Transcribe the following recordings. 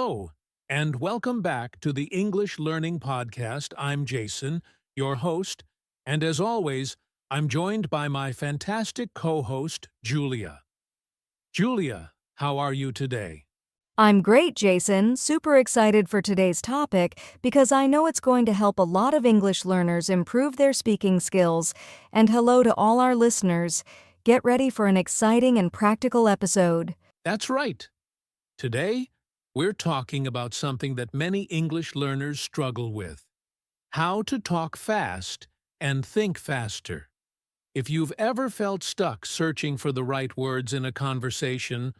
Hello, and welcome back to the English Learning Podcast. I'm Jason, your host, and as always, I'm joined by my fantastic co-host, Julia. Julia, how are you today? I'm great, Jason. Super excited for today's topic because I know it's going to help a lot of English learners improve their speaking skills. And hello to all our listeners. Get ready for an exciting and practical episode. That's right. Today, we're talking about something that many English learners struggle with: how to talk fast and think faster. If you've ever felt stuck searching for the right words in a conversation,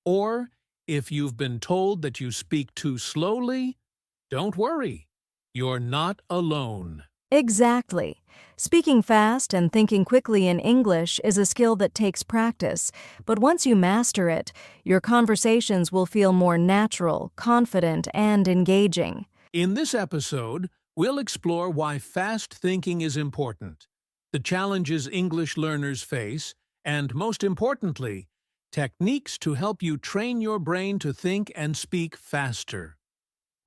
or if you've been told that you speak too slowly, don't worry. You're not alone. Exactly. Speaking fast and thinking quickly in English is a skill that takes practice, but once you master it, your conversations will feel more natural, confident, and engaging. In this episode, we'll explore why fast thinking is important, the challenges English learners face, and most importantly, techniques to help you train your brain to think and speak faster.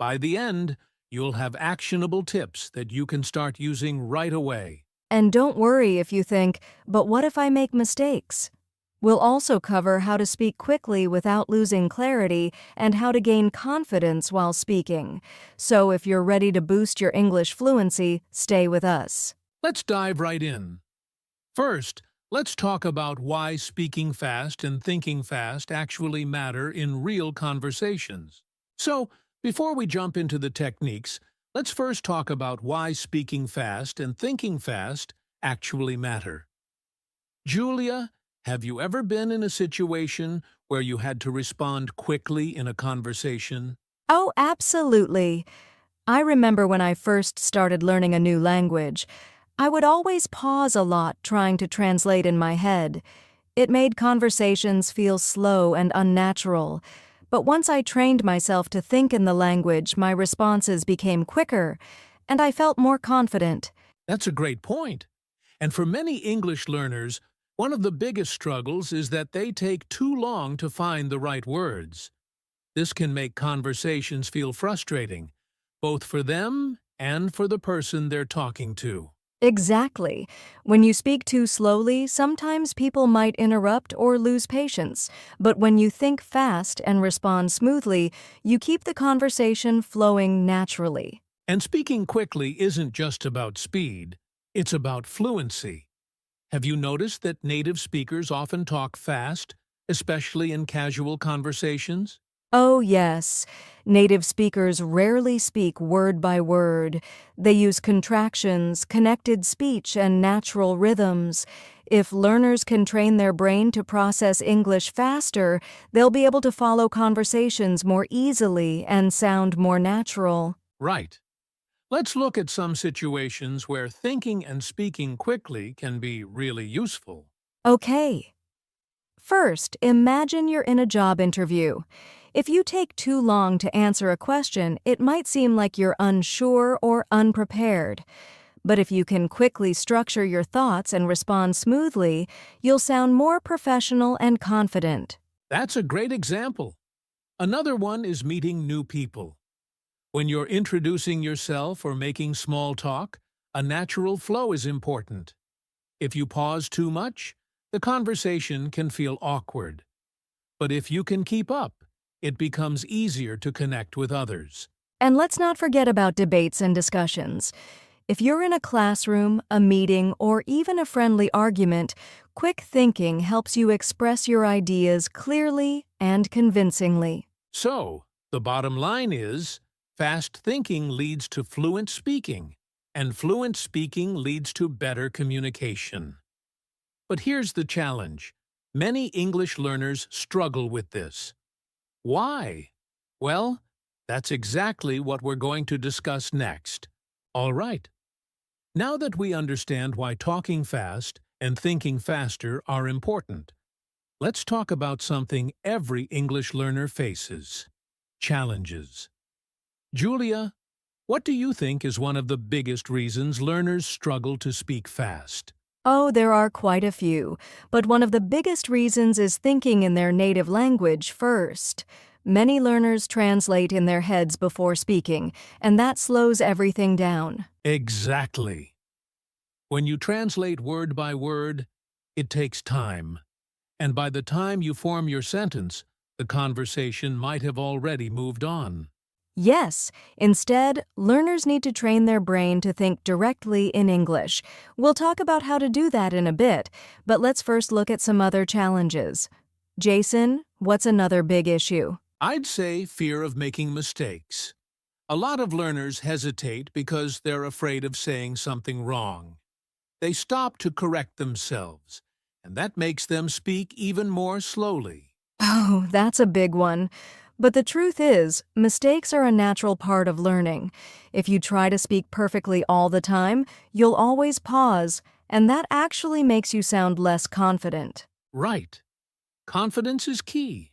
By the end, you'll have actionable tips that you can start using right away. And don't worry if you think, but what if I make mistakes? We'll also cover how to speak quickly without losing clarity and how to gain confidence while speaking. So if you're ready to boost your English fluency, stay with us. Let's dive right in. First, let's talk about why speaking fast and thinking fast actually matter in real conversations. So, before we jump into the techniques, let's first talk about why speaking fast and thinking fast actually matter. Julia, have you ever been in a situation where you had to respond quickly in a conversation? Oh, absolutely. I remember when I first started learning a new language, I would always pause a lot trying to translate in my head. It made conversations feel slow and unnatural. But once I trained myself to think in the language, my responses became quicker, and I felt more confident. That's a great point. And for many English learners, one of the biggest struggles is that they take too long to find the right words. This can make conversations feel frustrating, both for them and for the person they're talking to. Exactly. When you speak too slowly, sometimes people might interrupt or lose patience. But when you think fast and respond smoothly, you keep the conversation flowing naturally. And speaking quickly isn't just about speed, it's about fluency. Have you noticed that native speakers often talk fast, especially in casual conversations? Oh, yes. Native speakers rarely speak word by word. They use contractions, connected speech, and natural rhythms. If learners can train their brain to process English faster, they'll be able to follow conversations more easily and sound more natural. Right. Let's look at some situations where thinking and speaking quickly can be really useful. Okay. First, imagine you're in a job interview. If you take too long to answer a question, it might seem like you're unsure or unprepared. But if you can quickly structure your thoughts and respond smoothly, you'll sound more professional and confident. That's a great example. Another one is meeting new people. When you're introducing yourself or making small talk, a natural flow is important. If you pause too much, the conversation can feel awkward. But if you can keep up, it becomes easier to connect with others. And let's not forget about debates and discussions. If you're in a classroom, a meeting, or even a friendly argument, quick thinking helps you express your ideas clearly and convincingly. So, the bottom line is, fast thinking leads to fluent speaking, and fluent speaking leads to better communication. But here's the challenge. Many English learners struggle with this. Why? Well, that's exactly what we're going to discuss next. All right. Now that we understand why talking fast and thinking faster are important, let's talk about something every English learner faces: challenges. Julia, what do you think is one of the biggest reasons learners struggle to speak fast? Oh, there are quite a few, but one of the biggest reasons is thinking in their native language first. Many learners translate in their heads before speaking, and that slows everything down. Exactly. When you translate word by word, it takes time. And by the time you form your sentence, the conversation might have already moved on. Yes, instead, learners need to train their brain to think directly in English. We'll talk about how to do that in a bit, but let's first look at some other challenges. Jason, what's another big issue? I'd say fear of making mistakes. A lot of learners hesitate because they're afraid of saying something wrong. They stop to correct themselves, and that makes them speak even more slowly. Oh, that's a big one. But the truth is, mistakes are a natural part of learning. If you try to speak perfectly all the time, you'll always pause, and that actually makes you sound less confident. Right. Confidence is key.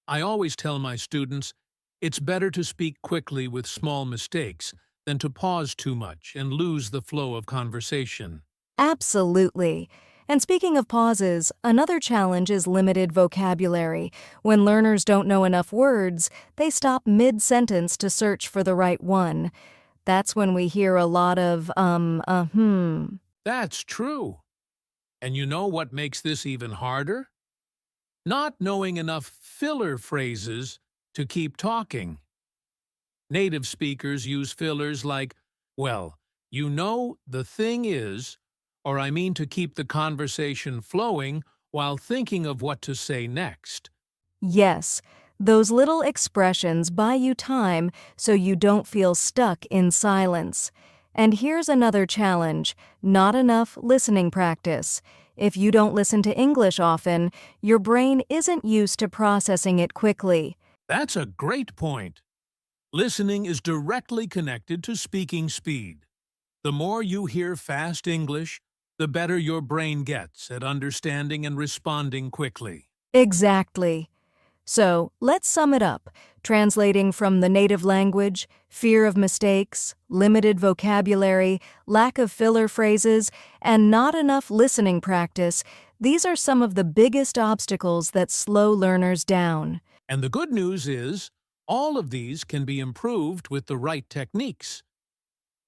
I always tell my students, it's better to speak quickly with small mistakes than to pause too much and lose the flow of conversation. Absolutely. And speaking of pauses, another challenge is limited vocabulary. When learners don't know enough words, they stop mid-sentence to search for the right one. That's when we hear a lot of, hmm. That's true. And you know what makes this even harder? Not knowing enough filler phrases to keep talking. Native speakers use fillers like, well, you know, the thing is, or I mean to keep the conversation flowing while thinking of what to say next. Yes, those little expressions buy you time so you don't feel stuck in silence. And here's another challenge: not enough listening practice. If you don't listen to English often, your brain isn't used to processing it quickly. That's a great point. Listening is directly connected to speaking speed. The more you hear fast English, the better your brain gets at understanding and responding quickly. Exactly. So, let's sum it up. Translating from the native language, fear of mistakes, limited vocabulary, lack of filler phrases, and not enough listening practice, these are some of the biggest obstacles that slow learners down. And the good news is, all of these can be improved with the right techniques.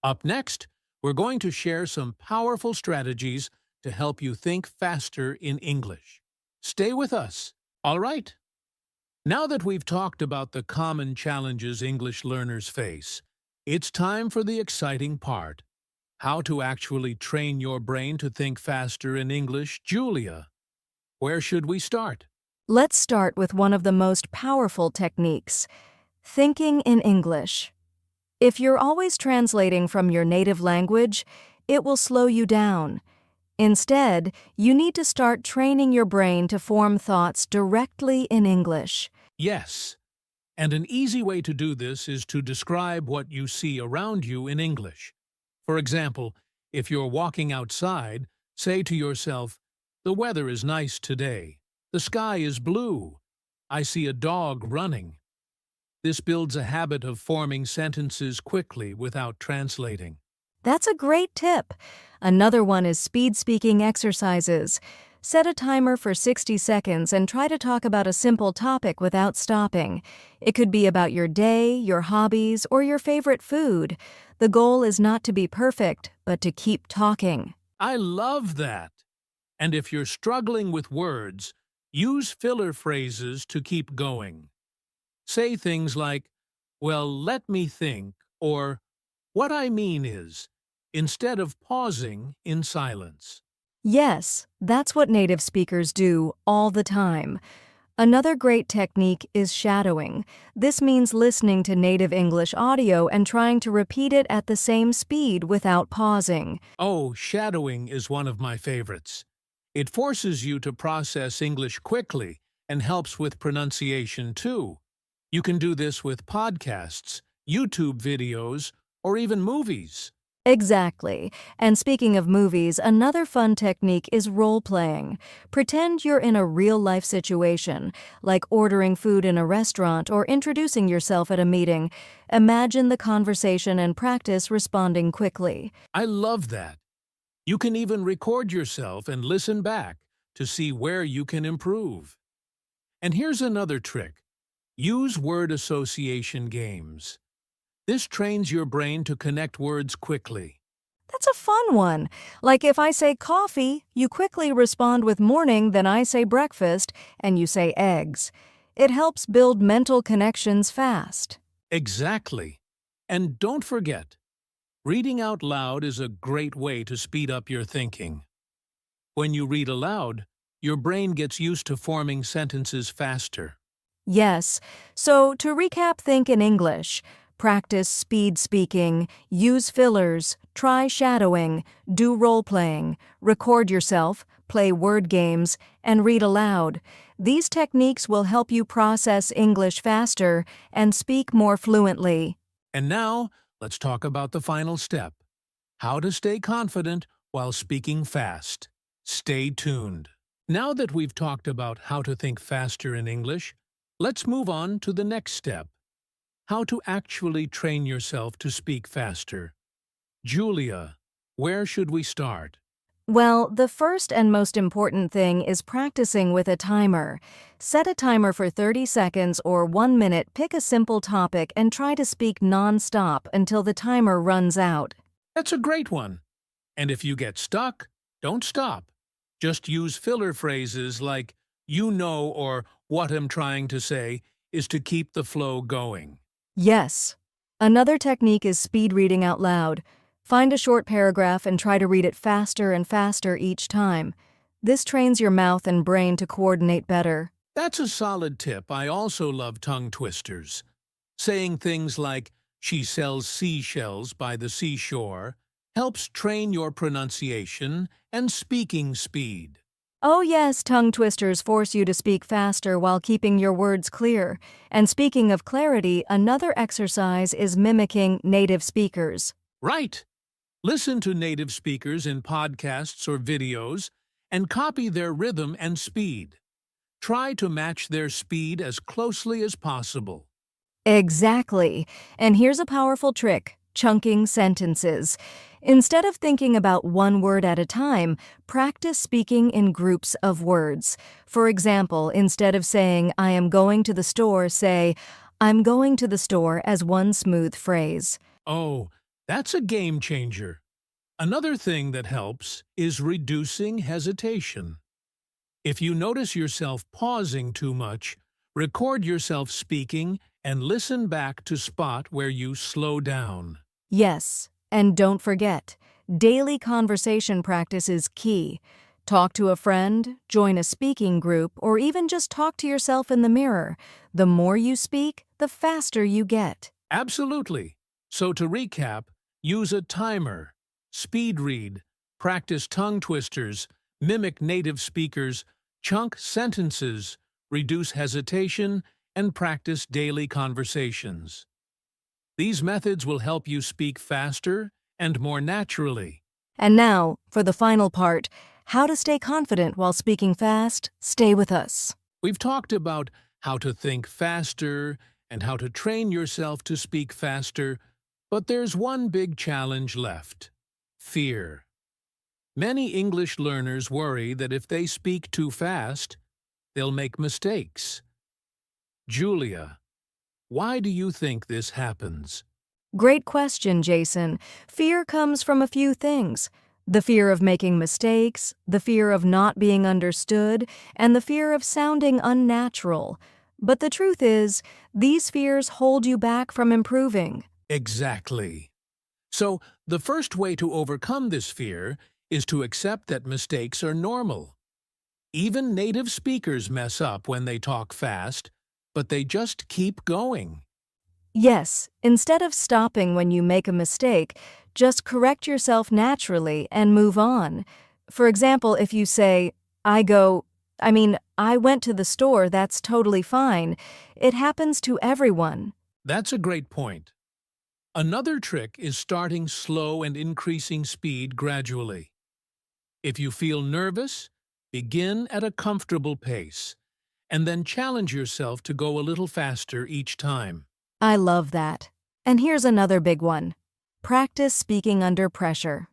Up next, we're going to share some powerful strategies to help you think faster in English. Stay with us. All right. Now that we've talked about the common challenges English learners face, it's time for the exciting part: how to actually train your brain to think faster in English. Julia, where should we start? Let's start with one of the most powerful techniques: thinking in English. If you're always translating from your native language, it will slow you down. Instead, you need to start training your brain to form thoughts directly in English. Yes, and an easy way to do this is to describe what you see around you in English. For example, if you're walking outside, say to yourself, "The weather is nice today. The sky is blue. I see a dog running." This builds a habit of forming sentences quickly without translating. That's a great tip. Another one is speed speaking exercises. Set a timer for 60 seconds and try to talk about a simple topic without stopping. It could be about your day, your hobbies, or your favorite food. The goal is not to be perfect, but to keep talking. I love that. And if you're struggling with words, use filler phrases to keep going. Say things like, "Well, let me think," or "What I mean is," instead of pausing in silence. Yes, that's what native speakers do all the time. Another great technique is shadowing. This means listening to native English audio and trying to repeat it at the same speed without pausing. Oh, shadowing is one of my favorites. It forces you to process English quickly and helps with pronunciation too. You can do this with podcasts, YouTube videos, or even movies. Exactly. And speaking of movies, another fun technique is role-playing. Pretend you're in a real-life situation, like ordering food in a restaurant or introducing yourself at a meeting. Imagine the conversation and practice responding quickly. I love that. You can even record yourself and listen back to see where you can improve. And here's another trick. Use word association games. This trains your brain to connect words quickly. That's a fun one. Like if I say coffee, you quickly respond with morning, then I say breakfast, and you say eggs. It helps build mental connections fast. Exactly. And don't forget, reading out loud is a great way to speed up your thinking. When you read aloud, your brain gets used to forming sentences faster. Yes. So to recap, think in English. Practice speed speaking, use fillers, try shadowing, do role-playing, record yourself, play word games, and read aloud. These techniques will help you process English faster and speak more fluently. And now, let's talk about the final step. How to stay confident while speaking fast. Stay tuned. Now that we've talked about how to think faster in English, let's move on to the next step. How to actually train yourself to speak faster. Julia, where should we start? Well, the first and most important thing is practicing with a timer. Set a timer for 30 seconds or 1 minute, pick a simple topic, and try to speak non-stop until the timer runs out. That's a great one. And if you get stuck, don't stop. Just use filler phrases like you know or what I'm trying to say is to keep the flow going. Yes. Another technique is speed reading out loud. Find a short paragraph and try to read it faster and faster each time. This trains your mouth and brain to coordinate better. That's a solid tip. I also love tongue twisters. Saying things like, she sells seashells by the seashore, helps train your pronunciation and speaking speed. Oh yes, tongue twisters force you to speak faster while keeping your words clear. And speaking of clarity, another exercise is mimicking native speakers. Right. Listen to native speakers in podcasts or videos and copy their rhythm and speed. Try to match their speed as closely as possible. Exactly. And here's a powerful trick: chunking sentences. Instead of thinking about one word at a time, practice speaking in groups of words. For example, instead of saying, I am going to the store, say, I'm going to the store as one smooth phrase. Oh, that's a game changer. Another thing that helps is reducing hesitation. If you notice yourself pausing too much, record yourself speaking and listen back to spot where you slow down. Yes, and don't forget, daily conversation practice is key. Talk to a friend, join a speaking group, or even just talk to yourself in the mirror. The more you speak, the faster you get. Absolutely. So to recap, use a timer, speed read, practice tongue twisters, mimic native speakers, chunk sentences, reduce hesitation, and practice daily conversations. These methods will help you speak faster and more naturally. And now, for the final part, how to stay confident while speaking fast. Stay with us. We've talked about how to think faster and how to train yourself to speak faster, but there's one big challenge left: fear. Many English learners worry that if they speak too fast, they'll make mistakes. Julia, why do you think this happens? Great question, Jason. Fear comes from a few things: the fear of making mistakes, the fear of not being understood, and the fear of sounding unnatural. But the truth is, these fears hold you back from improving. Exactly. So, the first way to overcome this fear is to accept that mistakes are normal. Even native speakers mess up when they talk fast, but they just keep going. Yes, instead of stopping when you make a mistake, just correct yourself naturally and move on. For example, if you say, I went to the store, that's totally fine. It happens to everyone. That's a great point. Another trick is starting slow and increasing speed gradually. If you feel nervous, begin at a comfortable pace, and then challenge yourself to go a little faster each time. I love that. And here's another big one: practice speaking under pressure.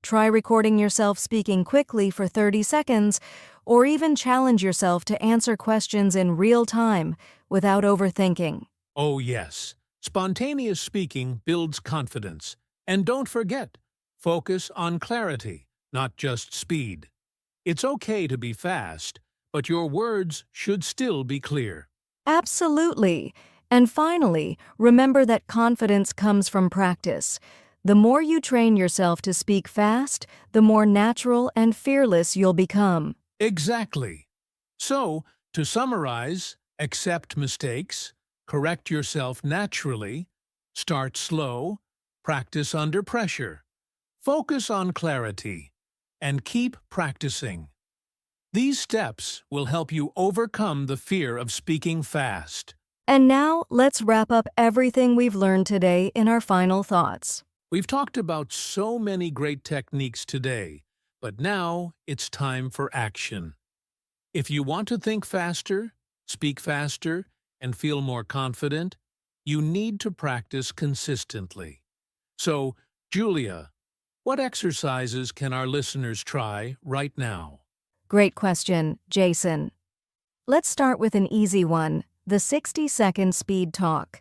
Try recording yourself speaking quickly for 30 seconds, or even challenge yourself to answer questions in real time without overthinking. Oh yes, spontaneous speaking builds confidence. And don't forget, focus on clarity, not just speed. It's okay to be fast, but your words should still be clear. Absolutely. And finally, remember that confidence comes from practice. The more you train yourself to speak fast, the more natural and fearless you'll become. Exactly. So, to summarize, accept mistakes, correct yourself naturally, start slow, practice under pressure, focus on clarity, and keep practicing. These steps will help you overcome the fear of speaking fast. And now, let's wrap up everything we've learned today in our final thoughts. We've talked about so many great techniques today, but now it's time for action. If you want to think faster, speak faster, and feel more confident, you need to practice consistently. So, Julia, what exercises can our listeners try right now? Great question, Jason. Let's start with an easy one, the 60-second speed talk.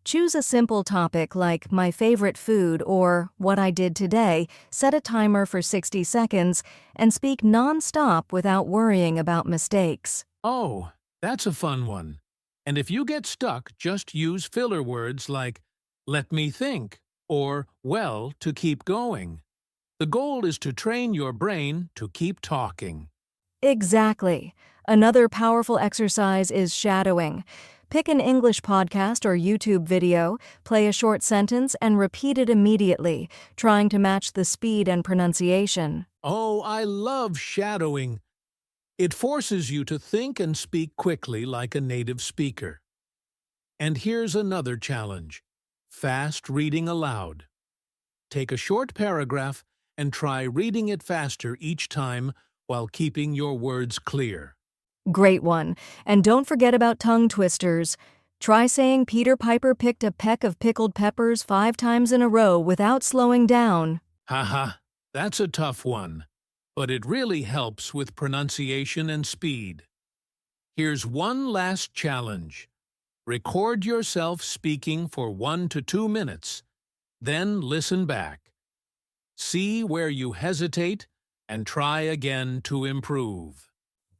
Choose a simple topic like my favorite food or what I did today, set a timer for 60 seconds, and speak non-stop without worrying about mistakes. Oh, that's a fun one. And if you get stuck, just use filler words like, let me think, or well, to keep going. The goal is to train your brain to keep talking. Exactly. Another powerful exercise is shadowing. Pick an English podcast or YouTube video, play a short sentence, and repeat it immediately, trying to match the speed and pronunciation. Oh, I love shadowing. It forces you to think and speak quickly like a native speaker. And here's another challenge: fast reading aloud. Take a short paragraph and try reading it faster each time while keeping your words clear. Great one. And don't forget about tongue twisters. Try saying Peter Piper picked a peck of pickled peppers 5 times in a row without slowing down. Haha, that's a tough one, but it really helps with pronunciation and speed. Here's one last challenge. Record yourself speaking for 1 to 2 minutes, then listen back. See where you hesitate and try again to improve.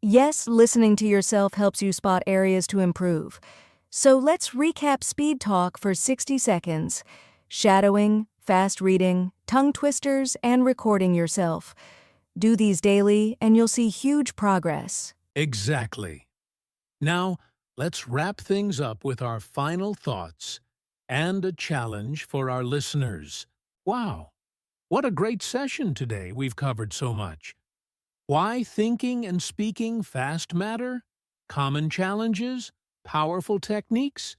Yes, listening to yourself helps you spot areas to improve. So let's recap speed talk for 60 seconds. Shadowing, fast reading, tongue twisters, and recording yourself. Do these daily and you'll see huge progress. Exactly. Now, let's wrap things up with our final thoughts and a challenge for our listeners. Wow, what a great session today. We've covered so much. Why thinking and speaking fast matter, common challenges, powerful techniques,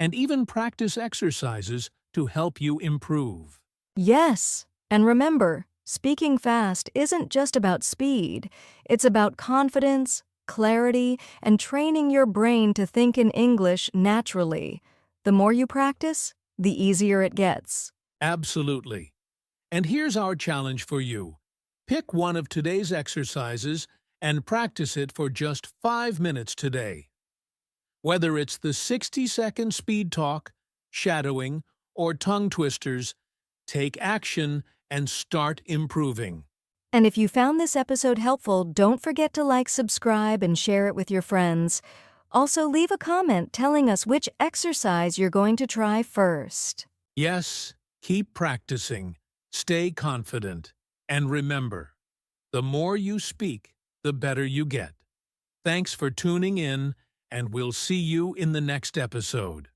and even practice exercises to help you improve. Yes, and remember, speaking fast isn't just about speed. It's about confidence, clarity, and training your brain to think in English naturally. The more you practice, the easier it gets. Absolutely. And here's our challenge for you. Pick one of today's exercises and practice it for just 5 minutes today. Whether it's the 60-second speed talk, shadowing, or tongue twisters, take action and start improving. And if you found this episode helpful, don't forget to like, subscribe, and share it with your friends. Also, leave a comment telling us which exercise you're going to try first. Yes, keep practicing, stay confident, and remember, the more you speak, the better you get. Thanks for tuning in, and we'll see you in the next episode.